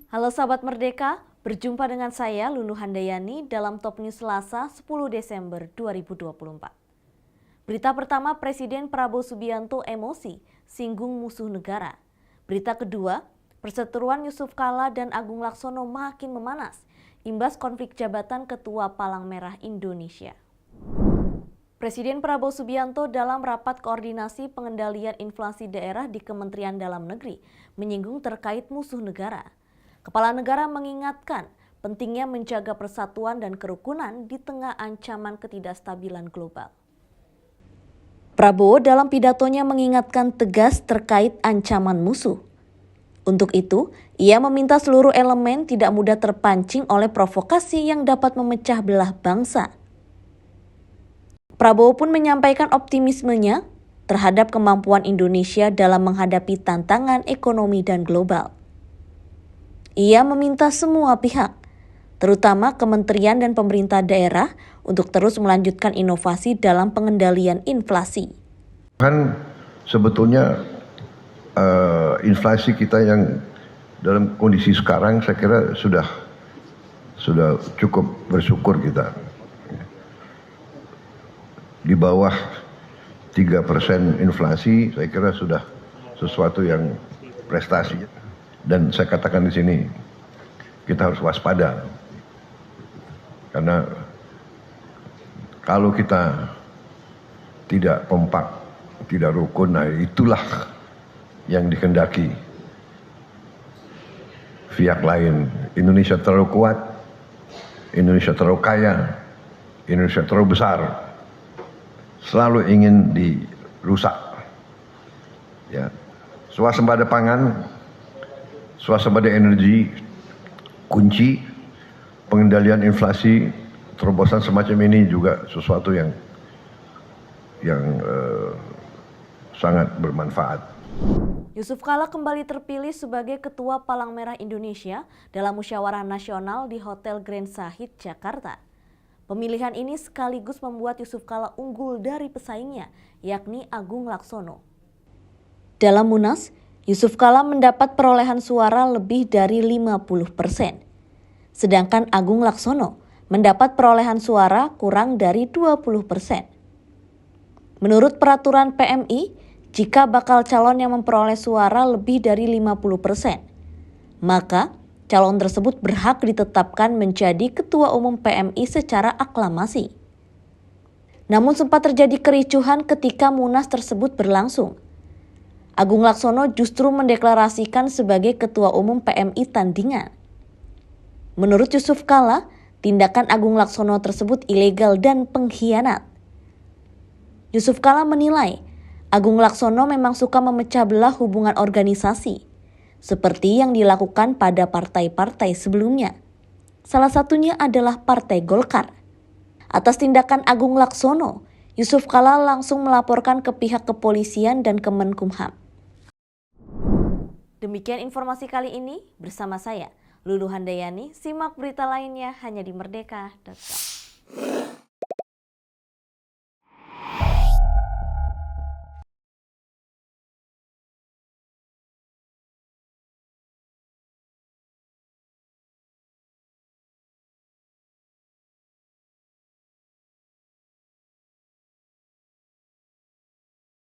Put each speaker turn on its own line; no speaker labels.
Halo sahabat Merdeka, berjumpa dengan saya Lulu Handayani dalam Top News Selasa 10 Desember 2024. Berita pertama, Presiden Prabowo Subianto emosi, singgung musuh negara. Berita kedua, perseteruan Yusuf Kalla dan Agung Laksono makin memanas, imbas konflik jabatan Ketua Palang Merah Indonesia. Presiden Prabowo Subianto dalam rapat koordinasi pengendalian inflasi daerah di Kementerian Dalam Negeri menyinggung terkait musuh negara. Kepala negara mengingatkan pentingnya menjaga persatuan dan kerukunan di tengah ancaman ketidakstabilan global. Prabowo dalam pidatonya mengingatkan tegas terkait ancaman musuh. Untuk itu, ia meminta seluruh elemen tidak mudah terpancing oleh provokasi yang dapat memecah belah bangsa. Prabowo pun menyampaikan optimismenya terhadap kemampuan Indonesia dalam menghadapi tantangan ekonomi dan global. Ia meminta semua pihak, terutama kementerian dan pemerintah daerah, untuk terus melanjutkan inovasi dalam pengendalian inflasi.
Kan sebetulnya inflasi kita yang dalam kondisi sekarang saya kira sudah cukup bersyukur kita. Di bawah 3% inflasi saya kira sudah sesuatu yang prestasi. Dan saya katakan di sini, kita harus waspada. Karena kalau kita tidak kompak, tidak rukun, nah itulah yang dikehendaki pihak lain. Indonesia terlalu kuat, Indonesia terlalu kaya, Indonesia terlalu besar, selalu ingin dirusak. Ya, swasembada pangan, swasembada energi, kunci pengendalian inflasi. Terobosan semacam ini juga sesuatu yang sangat bermanfaat.
Yusuf Kalla kembali terpilih sebagai Ketua Palang Merah Indonesia dalam musyawarah nasional di Hotel Grand Sahid, Jakarta. Pemilihan ini sekaligus membuat Yusuf Kalla unggul dari pesaingnya, yakni Agung Laksono. Dalam Munas, Yusuf Kalla mendapat perolehan suara lebih dari 50%. Sedangkan Agung Laksono mendapat perolehan suara kurang dari 20%. Menurut peraturan PMI, jika bakal calon yang memperoleh suara lebih dari 50%, maka calon tersebut berhak ditetapkan menjadi Ketua Umum PMI secara aklamasi. Namun sempat terjadi kericuhan ketika Munas tersebut berlangsung. Agung Laksono justru mendeklarasikan sebagai Ketua Umum PMI tandingan. Menurut Yusuf Kalla, tindakan Agung Laksono tersebut ilegal dan pengkhianat. Yusuf Kalla menilai Agung Laksono memang suka memecah belah hubungan organisasi, seperti yang dilakukan pada partai-partai sebelumnya. Salah satunya adalah Partai Golkar. Atas tindakan Agung Laksono, Yusuf Kalla langsung melaporkan ke pihak kepolisian dan Kemenkumham. Demikian informasi kali ini bersama saya, Lulu Handayani. Simak berita lainnya hanya di merdeka.com.